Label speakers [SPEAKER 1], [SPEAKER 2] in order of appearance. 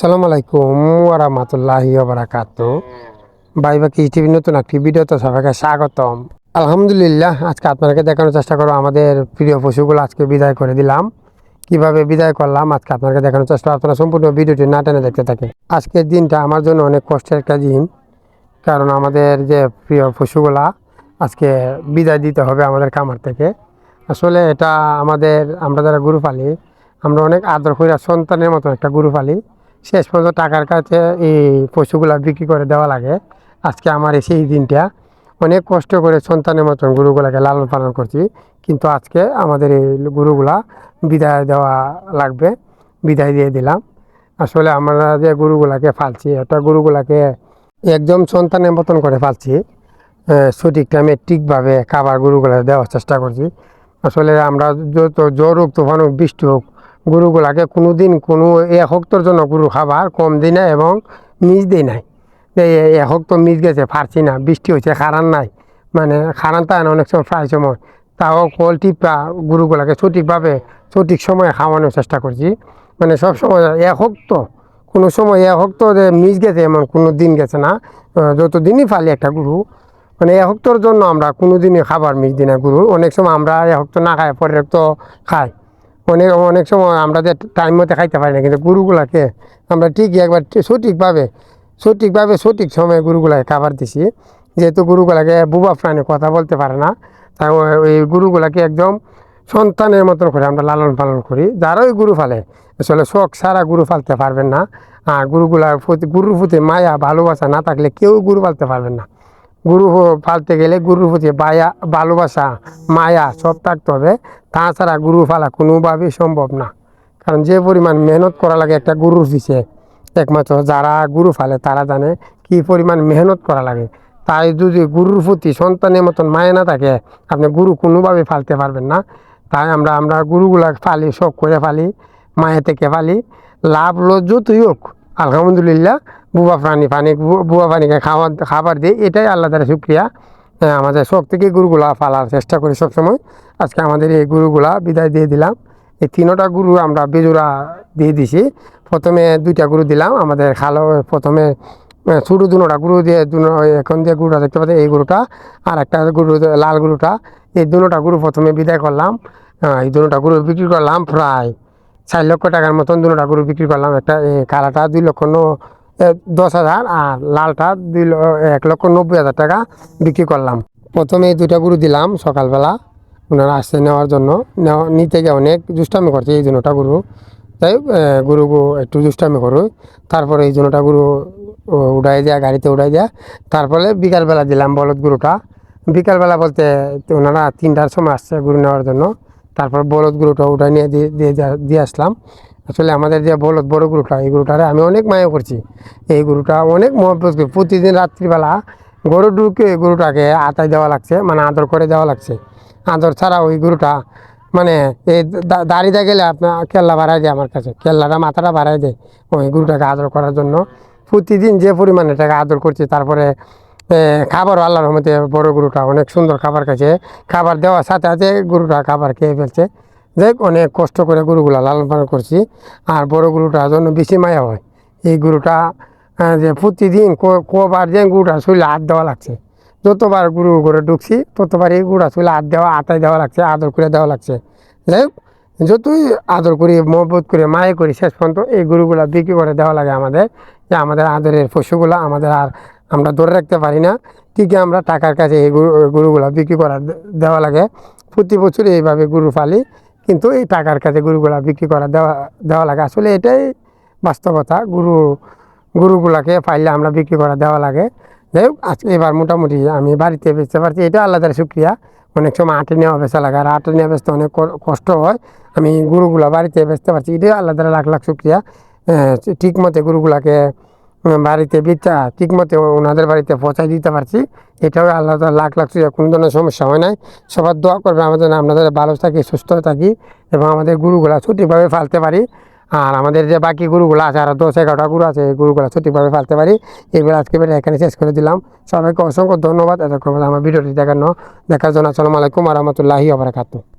[SPEAKER 1] আসসালামু আলাইকুম ওয়ারাহমাতুল্লাহি ওয়াবারাকাতু। ভাই বাকি টিভি নতুন একটি ভিডিওতে সবাইকে স্বাগতম। আলহামদুলিল্লাহ, আজকে আপনাদেরকে দেখানোর চেষ্টা করব আমাদের প্রিয় পশুগুলো আজকে বিদায় করে দিলাম। কিভাবে বিদায় করলাম আজকে আপনাকে দেখানোর চেষ্টা, আপনারা সম্পূর্ণ ভিডিওটি না টেনে দেখতে থাকেন। আজকের দিনটা আমার জন্য অনেক কষ্টের একটা দিন, কারণ আমাদের যে প্রিয় পশুগুলা আজকে বিদায় দিতে হবে আমাদের খামার থেকে। আসলে এটা আমরা যারা গরু পালি, আমরা অনেক আদর করে সন্তানের মতো একটা গরু পালি। শেষ পর্যন্ত টাকার কাছে এই পশুগুলা বিক্রি করে দেওয়া লাগে। আজকে আমার সেই দিনটা, অনেক কষ্ট করে সন্তানের মতন গরুগুলাকে লালন পালন করছি, কিন্তু আজকে আমাদের এই গরুগুলা বিদায় দেওয়া লাগবে। বিদায় দিয়ে দিলাম। আসলে আমরা যে গরুগুলাকে পালছি, এটা গরুগুলাকে একদম সন্তানের মতন করে পালছি। সঠিক টাইমে ঠিকভাবে খাবার গরুগুলা দেওয়ার চেষ্টা করছি। আসলে আমরা যত জ্বর হোক, তুফান হোক, বৃষ্টি হোক, গরুগুলাকে কোনো দিন কোনো এক হক্তর জন্য গরু খাবার কম দিই না এবং মিস দিই নাই। এক হক্ত মিস গেছে পারছি না, বৃষ্টি হয়েছে, খারান নাই, মানে খারান তা না অনেক সময় প্রায় সময়, তাও কল টিপা গরুগুলাকে সঠিকভাবে সঠিক সময়ে খাওয়ানোর চেষ্টা করছি। মানে সবসময় এক হক্ত, কোনো সময় এক হক্ত যে মিস গেছে এমন কোনো দিন গেছে না। যতদিনই ফালি একটা গরু, মানে এক হক্তর জন্য আমরা কোনো দিনই খাবার মিস দিই না গরুর। অনেক সময় আমরা এক হক্ত না খাই, পরের হক্ত খাই। অনেক সময় আমরা যে টাইম মতো খাইতে পারি না, কিন্তু গরুগুলাকে আমরা ঠিকই একবার সঠিকভাবে সঠিক সময়ে গরুগুলাকে খাবার দিছি। যেহেতু গরুগুলাকে বুবা প্রাণী কথা বলতে পারে না, তাই ওই গরুগুলাকে একদম সন্তানের মতন করে আমরা লালন পালন করি। যারা ওই গরু ফালে আসলে শখ সারা গরু ফালতে পারবেন না। আর গরুর প্রতি মায়া ভালোবাসা না থাকলে কেউ গরু পালতে পারবেন না। গরু পালতে গেলে গরুর প্রতি ভালোবাসা, মায়া সব থাকতে হবে। তাছাড়া গরু পালা কোনোভাবেই সম্ভব না। কারণ যে পরিমাণ মেহনত করা লাগে একটা গরুর পিছে, একমাত্র যারা গরু ফালে তারা জানে কি পরিমাণ মেহনত করা লাগে। তাই যদি গরুর প্রতি সন্তানের মতন মায়া না থাকে, আপনি গরু কোনোভাবে ফালতে পারবেন না। তাই আমরা গরুগুলা ফালি, শখ করে ফালি, মায়া থেকে ফালি। লাভ লজ্জতই হোক, আলহামদুলিল্লাহ, বুবা পানিকে খাবার দিই, এটাই আল্লাহ তাআলা শুকরিয়া। আমাদের শখ থেকে গরুগুলা ফালার চেষ্টা করি সবসময়। আজকে আমাদের এই গরুগুলা বিদায় দিয়ে দিলাম। এই তিনটা গরু আমরা বেজোড়া দিয়ে দিছি। প্রথমে 2টা গরু দিলাম আমাদের প্রথমে ছোটো দুটা গরু দিয়ে এখন যে গরুটা দেখতে পাচ্ছি এই গরুটা, আর একটা গরু লাল গরুটা, এই 2টা গরু প্রথমে বিদায় করলাম। এই 2টা গরু বিক্রি করলাম প্রায় 4 লক্ষ টাকার মতন। 2টা গরু বিক্রি করলাম। একটা কালাটা 2,10,000 আর লালটা 1,90,000 টাকা বিক্রি করলাম। প্রথমে এই 2টা গরু দিলাম সকালবেলা, ওনারা আসছে নেওয়ার জন্য। নিতে গিয়ে অনেক দুষ্টামি করছে এই 2টা গরু। তাই গরু একটু দুষ্টামি করো, তারপরে এই 2টা গরু উড়াই দেয়া, গাড়িতে উড়াই দেয়া। তারপরে বিকালবেলা দিলাম বলদ গরুটা। বিকালবেলা বলতে ওনারা 3টার সময় আসছে গরু নেওয়ার জন্য। তারপর বলদ গরুটা উঠাই নিয়ে দিয়ে আসলাম। আসলে আমাদের যে বড় গরুটা, এই গরুটারে আমি অনেক মায়া করছি। এই গরুটা অনেক মহব্বত করি। প্রতিদিন রাত্রিবেলা গরু ঢুকে গরুটাকে আতায় দেওয়া লাগছে, মানে আদর করে দেওয়া লাগছে। আদর ছাড়া ওই গরুটা মানে এই দাঁড়িয়ে গেলে আপনার কেল্লা বাড়াই দেয়, আমার কাছে কেল্লাটা মাথাটা বাড়াই দেয় ওই গরুটাকে আদর করার জন্য। প্রতিদিন যে পরিমাণে এটাকে আদর করছি। তারপরে খাবারও আল্লাহর রহমতে বড় গরুটা অনেক সুন্দর খাবার খাইছে। খাবার দেওয়ার সাথে সাথে গরুটা খাবার খেয়ে ফেলছে। যাই অনেক কষ্ট করে গরুগুলা লালন পালন করছি। আর বড় গরুটার জন্য বেশি মায়া হয়। এই গরুটা যে প্রতিদিন কবার যে গরুটা শরীরে হাত দেওয়া লাগছে। যতবার গরু করে ঢুকছি ততবার এই গরুটা শরীরে হাত দেওয়া, আতায় দেওয়া লাগছে, আদর করে দেওয়া লাগছে। যাই হোক, যতই আদর করি, মহব্বত করে, মায়ে করি, শেষ পর্যন্ত এই গরুগুলা বিক্রি করে দেওয়া লাগে আমাদের। যে আমাদের আদরের পশুগুলা আমাদের আর আমরা ধরে রাখতে পারি না, ঠিকই আমরা টাকার কাছে এই গরুগুলা বিক্রি করা দেওয়া লাগে। প্রতি বছর এইভাবে গরু পালি, কিন্তু এই টাকার কাছে গরুগুলা বিক্রি করা দেওয়া লাগে। আসলে এটাই বাস্তবতা। গরুগুলাকে পাইলে আমরা বিক্রি করা দেওয়া লাগে। যাই হোক, আজকে এবার মোটামুটি আমি বাড়িতে বেচতে পারছি, এটা আল্লাহ তাআলার শুকরিয়া। অনেক সময় আটে নেওয়া বেচা লাগে, আর আটে নেওয়া বেচতে অনেক কষ্ট হয়। আমি গরুগুলা বাড়িতে বেচতে পারছি, এটাই আল্লাহ তাআলা লাখ লাখ শুকরিয়া। ঠিক মতো গরুগুলাকে বাড়িতে বেচা ঠিক মতো ওনাদের বাড়িতে পৌঁছায় দিতে পারছি, এটাও আল্লাহ তাআলা লাখ লাখ শুকরিয়া। কোনো ধরনের সমস্যা হয় নাই। সবার দোয়া করবে আমাদের, আপনাদের ভালো থাকি, সুস্থ থাকি এবং আমাদের গরুগুলা সঠিকভাবে পালতে পারি। আর আমাদের যে বাকি গরুগুলো আছে, আরও 10-11টা গরু আছে, এই গরুগুলো সঠিকভাবে পালতে পারি। এইবার আজকে এখানে শেষ করে দিলাম। সবাইকে অসংখ্য ধন্যবাদ এতক্ষণ আমার ভিডিওটি দেখার জন্য। আসসালামু আলাইকুম ওয়া রাহমাতুল্লাহি ওয়া বারাকাতুহু।